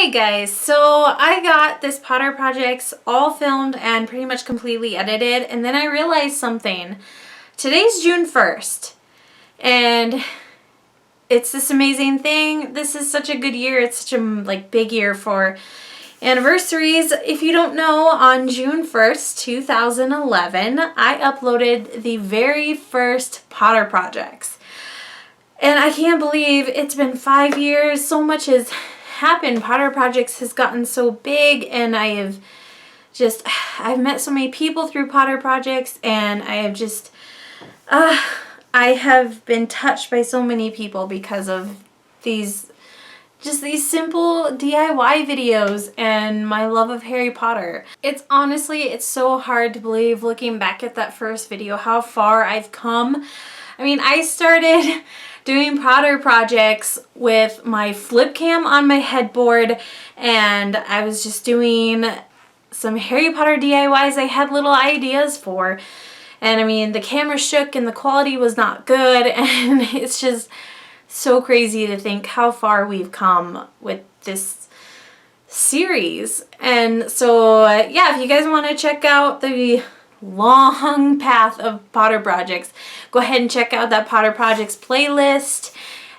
Hey guys, so I got this Potter projects all filmed and pretty much completely edited, and then I realized something. Today's June 1st, and it's this amazing thing. This is such a good year. It's such a big year for anniversaries. If you don't know, on June 1st, 2011, I uploaded the very first Potter projects. And I can't believe it's been 5 years. So much has happened. Potter projects has gotten so big, and I've met so many people through Potter projects, and I have been touched by so many people because of these simple DIY videos and my love of Harry Potter. It's so hard to believe, looking back at that first video, how far I've come. I mean, I started doing Potter projects with my flip cam on my headboard, and I was just doing some Harry Potter DIYs I had little ideas for. And I mean, the camera shook and the quality was not good, and it's just so crazy to think how far we've come with this series. And so yeah, if you guys want to check out the long path of Potter projects, go ahead and check out that Potter projects playlist.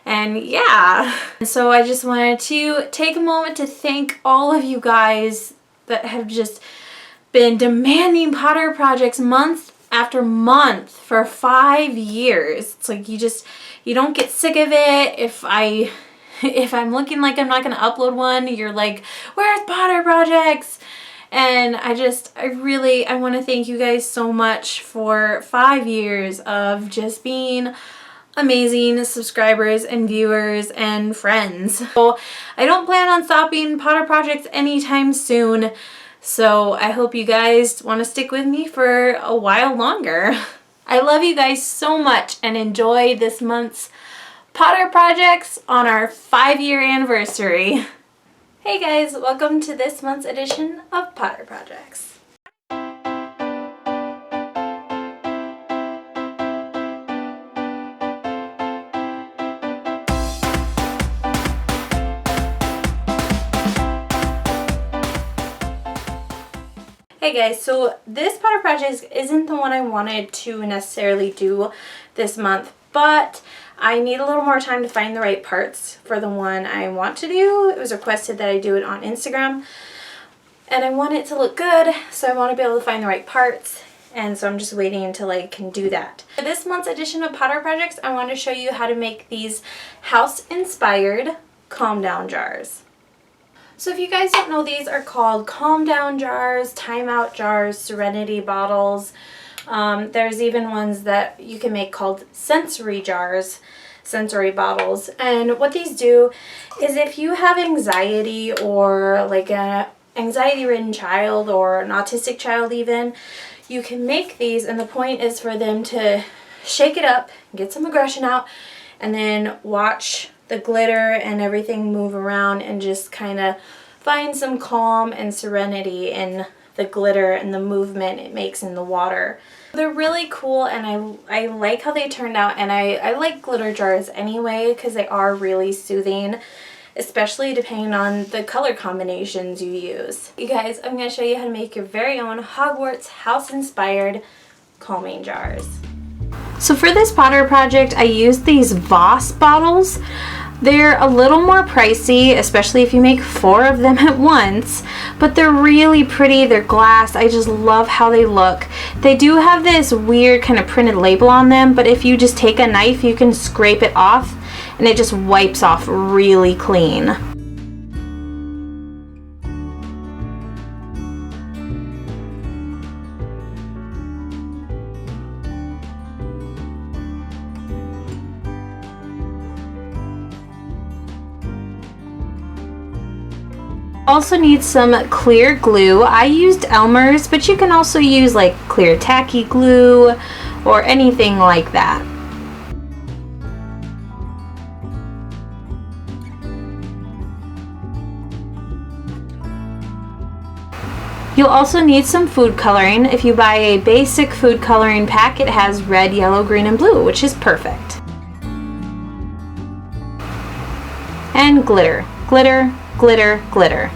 And yeah, so I just wanted to take a moment to thank all of you guys that have just been demanding Potter projects month after month for 5 years. It's like you don't get sick of it. If I'm looking like I'm not going to upload one, you're like, where's Potter projects? And I want to thank you guys so much for 5 years of just being amazing subscribers and viewers and friends. So I don't plan on stopping Potter projects anytime soon. So I hope you guys want to stick with me for a while longer. I love you guys so much, and enjoy this month's Potter projects on our 5-year anniversary. Hey guys, welcome to this month's edition of Potter Projects. Hey guys, so this Potter project isn't the one I wanted to necessarily do this month, but I need a little more time to find the right parts for the one I want to do. It was requested that I do it on Instagram, and I want it to look good, so I want to be able to find the right parts, and so I'm just waiting until I can do that. For this month's edition of Potter Projects, I want to show you how to make these house-inspired calm down jars. So if you guys don't know, these are called calm down jars, timeout jars, serenity bottles. There's even ones that you can make called sensory jars, sensory bottles. And what these do is, if you have anxiety, or like an anxiety-ridden child or an autistic child even, you can make these, and the point is for them to shake it up, get some aggression out, and then watch the glitter and everything move around and just kind of find some calm and serenity in the glitter and the movement it makes in the water. They're really cool, and I like how they turned out, and I like glitter jars anyway because they are really soothing, especially depending on the color combinations you use. You guys, I'm going to show you how to make your very own Hogwarts house-inspired calming jars. So for this Potter project, I used these Voss bottles. They're a little more pricey, especially if you make 4 of them at once, but they're really pretty. They're glass. I just love how they look. They do have this weird kind of printed label on them, but if you just take a knife, you can scrape it off, and it just wipes off really clean. Also need some clear glue. I used Elmer's, but you can also use like clear tacky glue or anything like that. You'll also need some food coloring. If you buy a basic food coloring pack, it has red, yellow, green, and blue, which is perfect. And glitter. Glitter, glitter, glitter.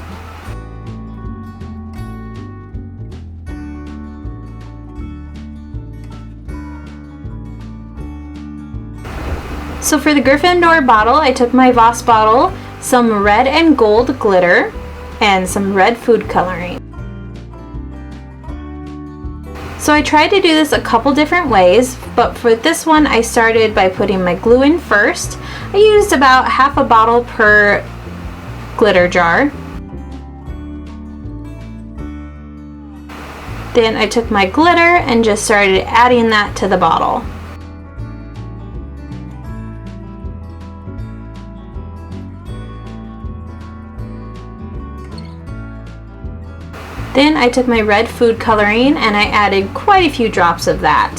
So for the Gryffindor bottle, I took my Voss bottle, some red and gold glitter, and some red food coloring. So I tried to do this a couple different ways, but for this one I started by putting my glue in first. I used about half a bottle per glitter jar. Then I took my glitter and just started adding that to the bottle. Then I took my red food coloring and I added quite a few drops of that.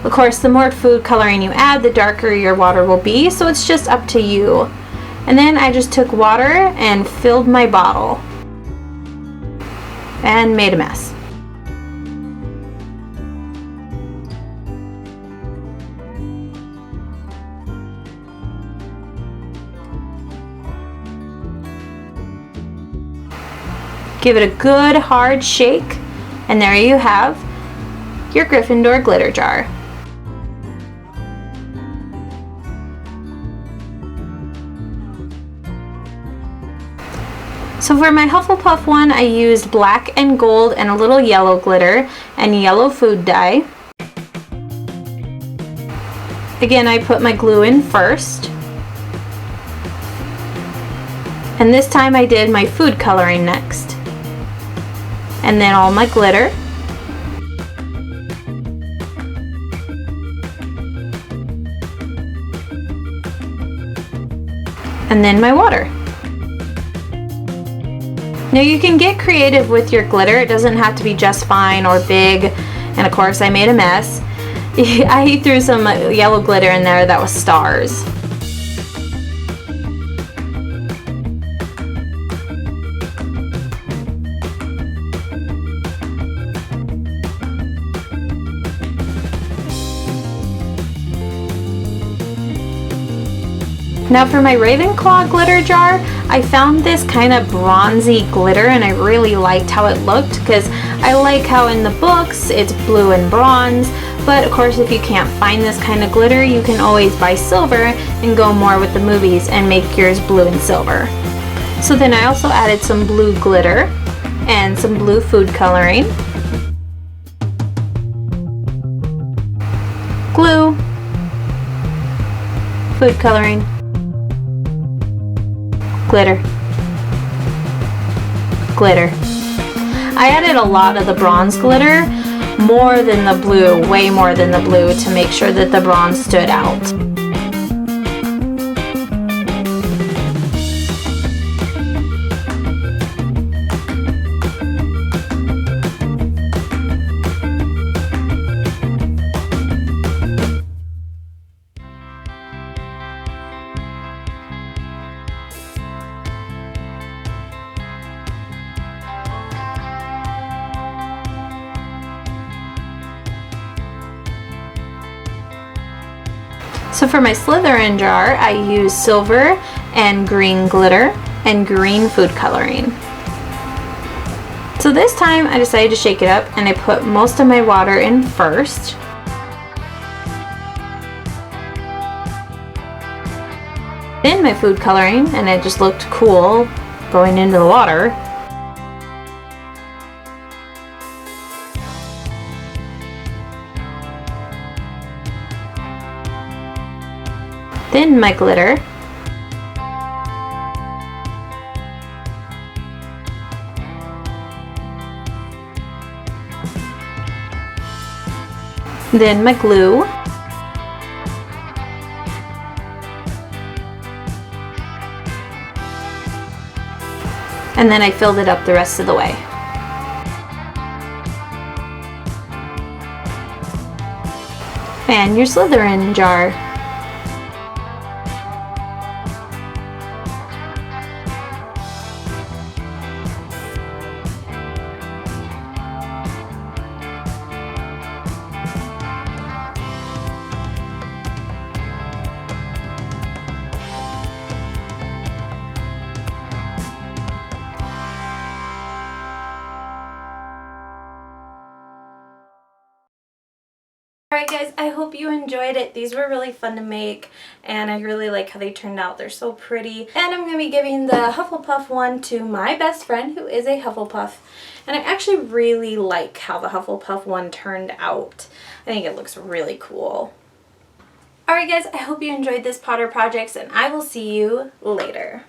Of course, the more food coloring you add, the darker your water will be, so it's just up to you. And then I just took water and filled my bottle and made a mess. Give it a good hard shake, and there you have your Gryffindor glitter jar. So for my Hufflepuff one, I used black and gold and a little yellow glitter and yellow food dye. Again, I put my glue in first. And this time I did my food coloring next. And then all my glitter. And then my water. Now you can get creative with your glitter. It doesn't have to be just fine or big. And of course I made a mess. I threw some yellow glitter in there that was stars. Now for my Ravenclaw glitter jar, I found this kind of bronzy glitter and I really liked how it looked because I like how in the books it's blue and bronze, but of course if you can't find this kind of glitter, you can always buy silver and go more with the movies and make yours blue and silver. So then I also added some blue glitter and some blue food coloring, glue, food coloring, glitter, glitter. I added a lot of the bronze glitter, more than the blue, way more than the blue, to make sure that the bronze stood out. So for my Slytherin jar, I used silver and green glitter and green food coloring. So this time I decided to shake it up and I put most of my water in first. Then my food coloring, and it just looked cool going into the water. Then my glitter. Then my glue. And then I filled it up the rest of the way. And your Slytherin jar. Alright guys, I hope you enjoyed it. These were really fun to make and I really like how they turned out. They're so pretty. And I'm going to be giving the Hufflepuff one to my best friend who is a Hufflepuff. And I actually really like how the Hufflepuff one turned out. I think it looks really cool. Alright guys, I hope you enjoyed this Potter projects and I will see you later.